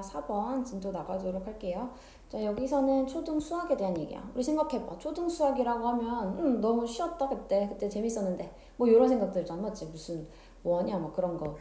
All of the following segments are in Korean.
4번 진도 나가도록 할게요. 자, 여기서는 초등 수학에 대한 얘기야. 우리 생각해봐. 초등 수학이라고 하면 너무 쉬웠다 그때 재밌었는데 뭐 이런 생각 들잖아. 맞지? 무슨 뭐하냐 막 그런 거.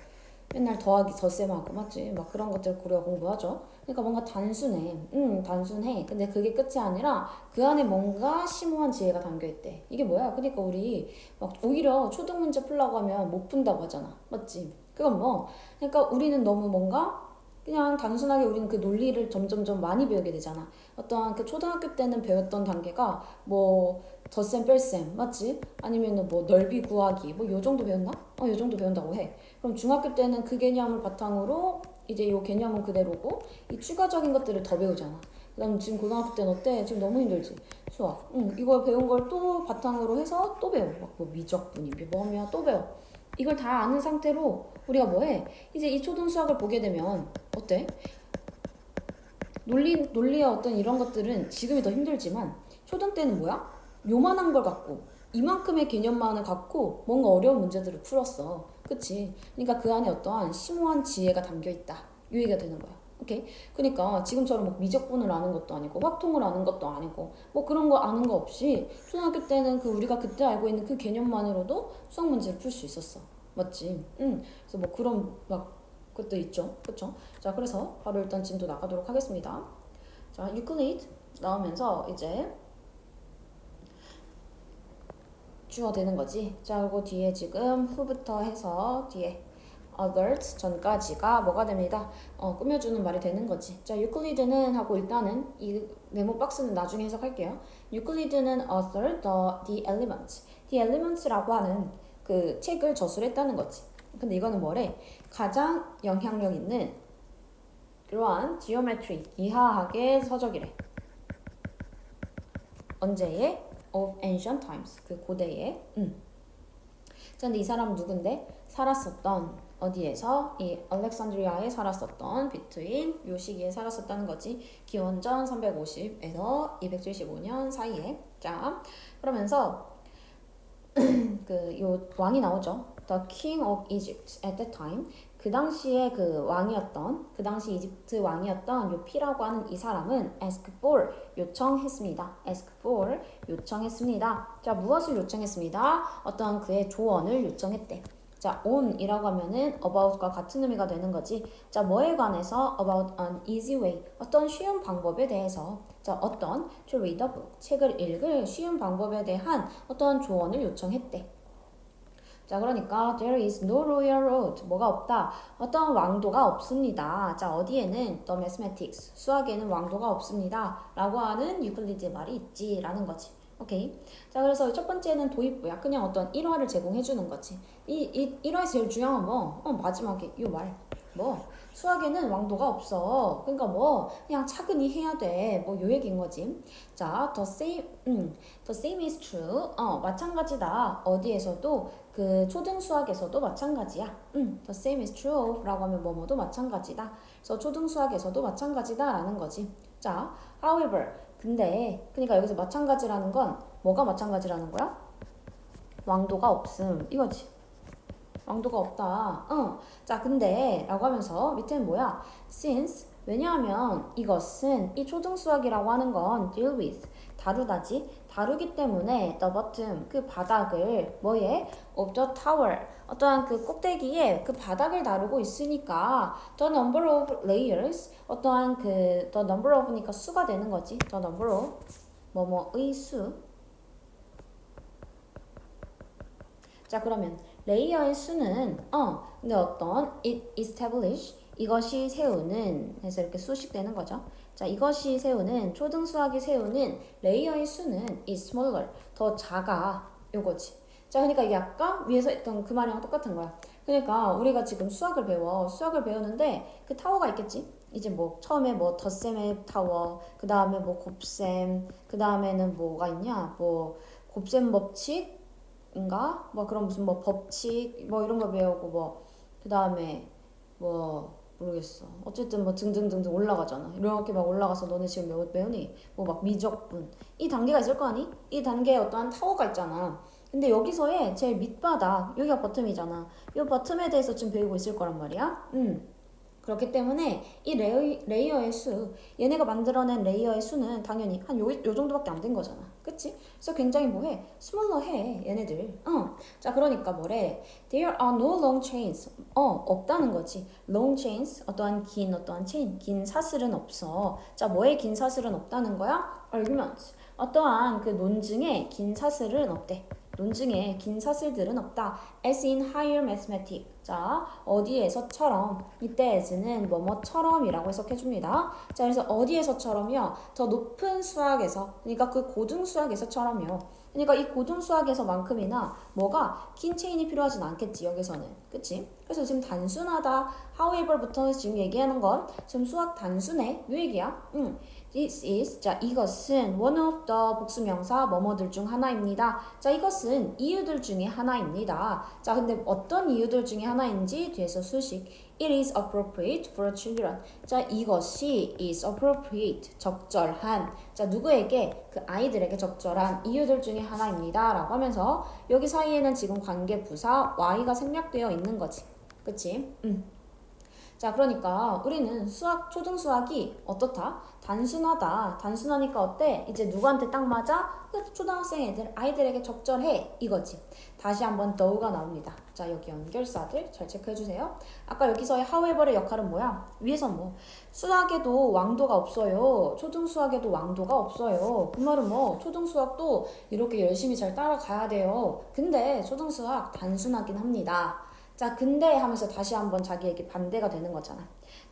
맨날 더하기 덧셈하고 맞지? 막 그런 것들 우리가 공부하죠. 그러니까 뭔가 단순해. 단순해. 근데 그게 끝이 아니라 그 안에 뭔가 심오한 지혜가 담겨있대. 이게 뭐야? 그러니까 우리 막 오히려 초등 문제 풀라고 하면 못 푼다고 하잖아. 맞지? 그건 뭐? 그러니까 우리는 너무 뭔가 그냥 단순하게 우리는 그 논리를 점점점 많이 배우게 되잖아. 어떠한 그 초등학교 때는 배웠던 단계가 뭐 덧셈 뺄셈 맞지? 아니면은 뭐 넓이 구하기 뭐 요 정도 배웠나? 요 정도 배운다고 해. 그럼 중학교 때는 그 개념을 바탕으로 이제 요 개념은 그대로고 이 추가적인 것들을 더 배우잖아. 그다음 지금 고등학교 때는 어때? 지금 너무 힘들지? 수학. 이거 배운 걸 또 바탕으로 해서 또 배워. 막 뭐 미적분이 뭐며 또 배워. 이걸 다 아는 상태로 우리가 뭐해? 이제 이 초등 수학을 보게 되면 어때? 논리의 어떤 이런 것들은 지금이 더 힘들지만 초등 때는 뭐야? 요만한 걸 갖고 이만큼의 개념만을 갖고 뭔가 어려운 문제들을 풀었어. 그치? 그러니까 그 안에 어떠한 심오한 지혜가 담겨있다. 이 얘기가 되는 거야. 오케이? 그러니까 지금처럼 뭐 미적분을 아는 것도 아니고 확통을 아는 것도 아니고 뭐 그런 거 아는 거 없이 초등학교 때는 그 우리가 그때 알고 있는 그 개념만으로도 수학 문제를 풀 수 있었어. 맞지? 그래서 뭐 그런 막 것도 있죠. 그쵸? 자, 그래서 바로 일단 진도 나가도록 하겠습니다. 자, 유클리드 나오면서 이제 주어 되는 거지. 자, 그리고 뒤에 지금 who부터 해서 뒤에 alert 전까지가 뭐가 됩니다. 꾸며주는 말이 되는 거지. 자, 유클리드는 하고 일단은 이 네모 박스는 나중에 해석할게요. 유클리드는 author the elements. the elements라고 하는 그 책을 저술했다는 거지. 근데 이거는 뭐래? 가장 영향력 있는 이러한 geometry, 이하학의 서적이래. 언제의? of ancient times. 그 고대의. 자, 근데 이 사람은 누군데? 살았었던 어디에서? 이 알렉산드리아에 살았었던 between 요 시기에 살았었다는 거지. 기원전 350에서 275년 사이에. 자, 그러면서 그 요 왕이 나오죠. The King of Egypt at that time. 그 당시에 그 왕이었던 그 당시 이집트 왕이었던 요 피라고 하는 이 사람은 ask for 요청했습니다. ask for 요청했습니다. 자, 무엇을 요청했습니다. 어떤 그의 조언을 요청했대. 자, on이라고 하면은 about과 같은 의미가 되는 거지. 자, 뭐에 관해서 about an easy way 어떤 쉬운 방법에 대해서 자, 어떤 to read a book 책을 읽을 쉬운 방법에 대한 어떤 조언을 요청했대. 자, 그러니까 there is no royal road 뭐가 없다 어떤 왕도가 없습니다. 자, 어디에는 the mathematics 수학에는 왕도가 없습니다 라고 하는 유클리드의 말이 있지 라는 거지. 오케이. 자, 그래서 첫 번째는 도입부야. 그냥 어떤 일화를 제공해 주는 거지. 이 일화에서 제일 중요한 건 뭐 마지막에 이 말 뭐 수학에는 왕도가 없어. 그러니까 뭐 그냥 차근히 해야 돼. 뭐 요 얘기인 거지. 자, the same is true. 마찬가지다. 어디에서도 그 초등 수학에서도 마찬가지야. the same is true 라고 하면 뭐뭐도 마찬가지다. 그래서 초등 수학에서도 마찬가지다 라는 거지. 자, however 근데 그러니까 여기서 마찬가지라는 건 뭐가 마찬가지라는 거야? 왕도가 없음 이거지. 왕도가 없다. 자, 근데 라고 하면서 밑에는 뭐야? since 왜냐하면 이것은 이 초등 수학이라고 하는 건 deal with 다루다지 다루기 때문에 the bottom 그 바닥을 뭐에 of the tower 어떠한 그 꼭대기에 그 바닥을 다루고 있으니까 the number of layers 어떠한 그 the number of니까 수가 되는 거지. the number of 뭐뭐의 수. 자, 그러면 레이어의 수는 근데 어떤 it establish 이것이 세우는 해서 이렇게 수식되는 거죠. 자, 이것이 세우는 초등 수학이 세우는 레이어의 수는 is smaller 더 작아 요거지. 자, 그러니까 이게 아까 위에서 했던 그 말이랑 똑같은 거야. 그러니까 우리가 지금 수학을 배우는데 그 타워가 있겠지. 이제 뭐 처음에 뭐 덧셈의 타워, 그 다음에 뭐 곱셈, 그 다음에는 뭐가 있냐, 뭐 곱셈 법칙 인가? 뭐 그런 무슨 뭐 법칙 뭐 이런 거 배우고 뭐 그 다음에 뭐 모르겠어. 어쨌든 뭐 등등등등 올라가잖아. 이렇게 막 올라가서 너네 지금 몇 배우니? 뭐 막 미적분 이 단계가 있을 거 아니? 이 단계에 어떠한 타워가 있잖아. 근데 여기서의 제일 밑바닥 여기가 버텀이잖아. 이 버텀에 대해서 지금 배우고 있을 거란 말이야. 그렇기 때문에 이 레이어의 수, 얘네가 만들어낸 레이어의 수는 당연히 한 요 정도밖에 안 된 거잖아. 그치? 그래서 굉장히 뭐해? 스몰러해, 얘네들. 자, 그러니까 뭐래? There are no long chains. 없다는 거지. long chains, 어떠한 chain, 긴 사슬은 없어. 자, 뭐의 긴 사슬은 없다는 거야? argument. 어떠한 그 논증에 긴 사슬은 없대. 논증에 긴 사슬들은 없다. As in higher mathematics. 자, 어디에서처럼. 이때 as는 뭐뭐처럼이라고 해석해줍니다. 자, 그래서 어디에서처럼이요? 더 높은 수학에서, 그러니까 그 고등 수학에서처럼이요. 그러니까 이 고등 수학에서만큼이나 뭐가 긴 체인이 필요하진 않겠지, 여기서는. 그치? 그래서 지금 단순하다, however부터 지금 얘기하는 건 지금 수학 단순해. 요 얘기야. This is, 자, 이것은 one of the 복수명사 뭐뭐들 중 하나입니다. 자, 이것은 이유들 중에 하나입니다. 자, 근데 어떤 이유들 중에 하나인지 뒤에서 수식. It is appropriate for children. 자, 이것이 is appropriate, 적절한. 자, 누구에게? 그 아이들에게 적절한 이유들 중에 하나입니다. 라고 하면서 여기 사이에는 지금 관계 부사 y가 생략되어 있는 거지. 그치? 자, 그러니까 우리는 초등 수학이 어떻다? 단순하다. 단순하니까 어때? 이제 누구한테 딱 맞아? 그 초등학생 아이들에게 적절해. 이거지. 다시 한번 though가 나옵니다. 자, 여기 연결사들 잘 체크해주세요. 아까 여기서의 however의 역할은 뭐야? 위에서 뭐 수학에도 왕도가 없어요. 초등 수학에도 왕도가 없어요. 그 말은 뭐 초등 수학도 이렇게 열심히 잘 따라가야 돼요. 근데 초등 수학 단순하긴 합니다. 자, 근데 하면서 다시 한번 자기 얘기 반대가 되는 거잖아.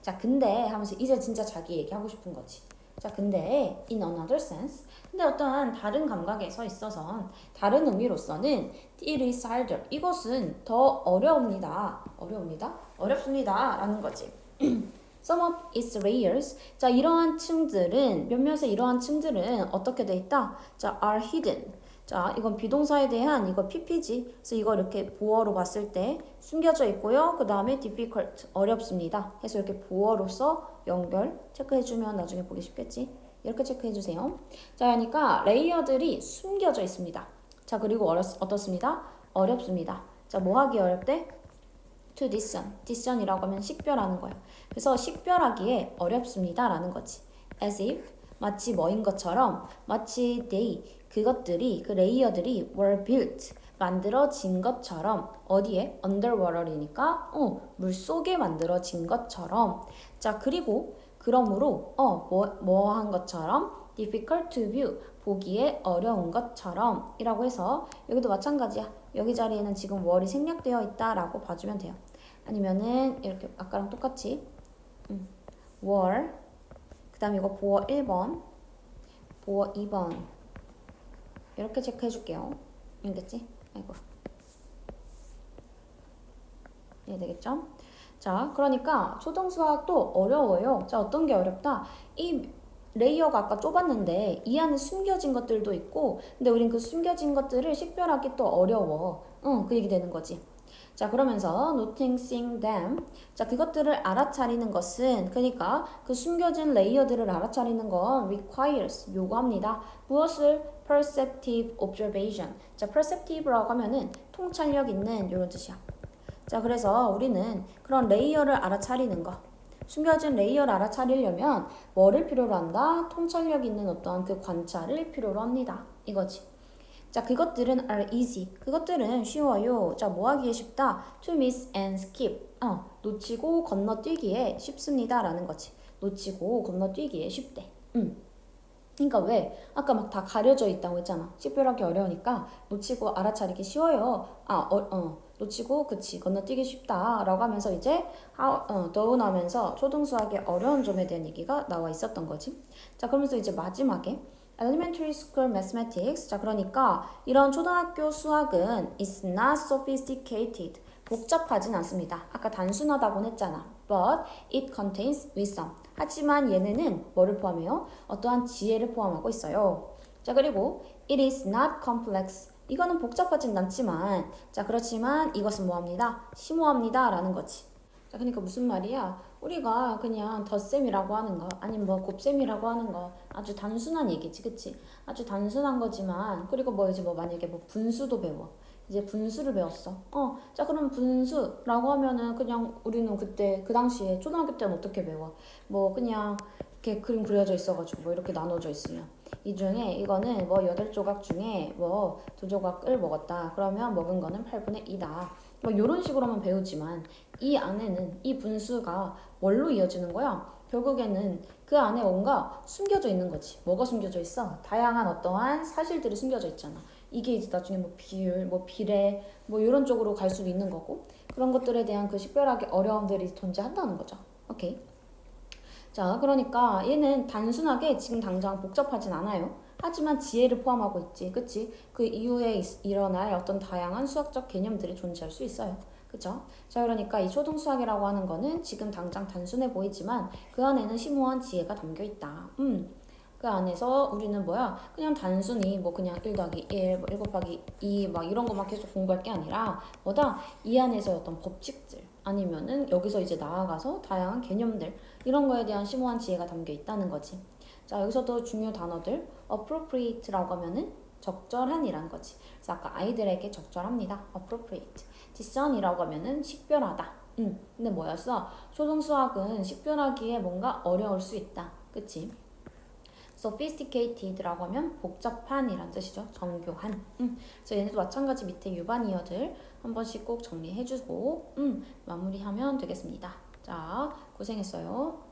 자, 근데 하면서 이제 진짜 자기 얘기하고 싶은 거지. 자, 근데 in another sense. 근데 어떠한 다른 감각에서 있어서 다른 의미로서는 it is harder. 이것은 더 어려웁니다. 어렵습니다. 라는 거지. Some of its layers. 자, 이러한 층들은 몇몇의 이러한 층들은 어떻게 돼 있다? 자, are hidden. 자, 이건 비동사에 대한 이거 PP지. 그래서 이거 이렇게 보어로 봤을 때 숨겨져 있고요. 그 다음에 difficult, 어렵습니다. 해서 이렇게 보어로서 연결 체크해주면 나중에 보기 쉽겠지. 이렇게 체크해주세요. 자, 그러니까 레이어들이 숨겨져 있습니다. 자, 그리고 어떻습니다? 어렵습니다. 자, 뭐 하기 어렵대? To discern. discern이라고 하면 식별하는 거예요. 그래서 식별하기에 어렵습니다. 라는 거지. As if, 마치 뭐인 것처럼, 마치 they, 그것들이, 그 레이어들이 were built, 만들어진 것처럼, 어디에? underwater이니까, 물속에 만들어진 것처럼. 자, 그리고, 그러므로, 뭐 한 것처럼, difficult to view, 보기에 어려운 것처럼, 이라고 해서, 여기도 마찬가지야. 여기 자리에는 지금 word이 생략되어 있다라고 봐주면 돼요. 아니면은, 이렇게 아까랑 똑같이, were, 그 다음에 이거 보어 1번, 보어 2번, 이렇게 체크해 줄게요. 알겠지? 아이고. 네, 되겠죠? 자, 그러니까 초등수학도 어려워요. 자, 어떤 게 어렵다? 이 레이어가 아까 좁았는데 이 안에 숨겨진 것들도 있고, 근데 우린 그 숨겨진 것들을 식별하기 또 어려워. 그 얘기 되는 거지. 자, 그러면서 noticing them. 자, 그것들을 알아차리는 것은, 그러니까 그 숨겨진 레이어들을 알아차리는 건 requires, 요구합니다. 무엇을? perceptive observation. 자, perceptive라고 하면은 통찰력 있는 이런 뜻이야. 자, 그래서 우리는 그런 레이어를 알아차리는 거, 숨겨진 레이어를 알아차리려면 뭐를 필요로 한다? 통찰력 있는 어떤 그 관찰을 필요로 합니다. 이거지. 자, 그것들은 are easy. 그것들은 쉬워요. 자, 뭐 하기에 쉽다? To miss and skip. 놓치고 건너뛰기에 쉽습니다. 라는 거지. 놓치고 건너뛰기에 쉽대. 그러니까 왜? 아까 막 다 가려져 있다고 했잖아. 식별하기 어려우니까 놓치고 알아차리기 쉬워요. 놓치고 그치 건너뛰기 쉽다 라고 하면서 이제 더운하면서 초등수학의 어려운 점에 대한 얘기가 나와 있었던 거지. 자, 그러면서 이제 마지막에 Elementary School Mathematics. 자, 그러니까 이런 초등학교 수학은 is not sophisticated. 복잡하진 않습니다. 아까 단순하다고 했잖아. But it contains wisdom. 하지만 얘네는 뭐를 포함해요? 어떠한 지혜를 포함하고 있어요. 자, 그리고 it is not complex. 이거는 복잡하진 않지만, 자, 그렇지만 이것은 뭐합니다? 심오합니다. 라는 거지. 자, 그러니까 무슨 말이야? 우리가 그냥 덧셈이라고 하는 거, 아니면 뭐 곱셈이라고 하는 거, 아주 단순한 얘기지, 그치? 아주 단순한 거지만, 그리고 뭐 이제 뭐 만약에 뭐 분수도 배워. 이제 분수를 배웠어. 자, 그럼 분수라고 하면은 그냥 우리는 그때 그 당시에 초등학교 때는 어떻게 배워? 뭐 그냥 이렇게 그림 그려져 있어가지고 뭐 이렇게 나눠져 있으면 이 중에 이거는 뭐 8조각 중에 뭐 2조각을 먹었다. 그러면 먹은 거는 8분의 2다. 뭐 이런 식으로만 배우지만 이 안에는 이 분수가 뭘로 이어지는 거야? 결국에는 그 안에 뭔가 숨겨져 있는 거지. 뭐가 숨겨져 있어? 다양한 어떠한 사실들이 숨겨져 있잖아. 이게 이제 나중에 뭐 비율, 뭐 비례, 뭐 이런 쪽으로 갈 수도 있는 거고 그런 것들에 대한 그 식별하기 어려움들이 존재한다는 거죠. 오케이. 자, 그러니까 얘는 단순하게 지금 당장 복잡하진 않아요. 하지만 지혜를 포함하고 있지, 그치? 그 이후에 일어날 어떤 다양한 수학적 개념들이 존재할 수 있어요. 그쵸? 자, 그러니까 이 초등수학이라고 하는 거는 지금 당장 단순해 보이지만 그 안에는 심오한 지혜가 담겨 있다. 그 안에서 우리는 뭐야? 그냥 단순히 뭐 그냥 1 더하기 1, 뭐1 곱하기 2 막 이런 것만 계속 공부할 게 아니라 뭐다? 이 안에서 어떤 법칙들 아니면은 여기서 이제 나아가서 다양한 개념들 이런 거에 대한 심오한 지혜가 담겨 있다는 거지. 자, 여기서도 중요 단어들 appropriate라고 하면은 적절한이란 거지. 그래서 아까 아이들에게 적절합니다. appropriate. discern이라고 하면은 식별하다. 근데 뭐였어? 초등수학은 식별하기에 뭔가 어려울 수 있다. 그치? sophisticated라고 하면 복잡한이란 뜻이죠. 정교한. 그래서 얘네도 마찬가지 밑에 유반이어들 한 번씩 꼭 정리해주고 마무리하면 되겠습니다. 자, 고생했어요.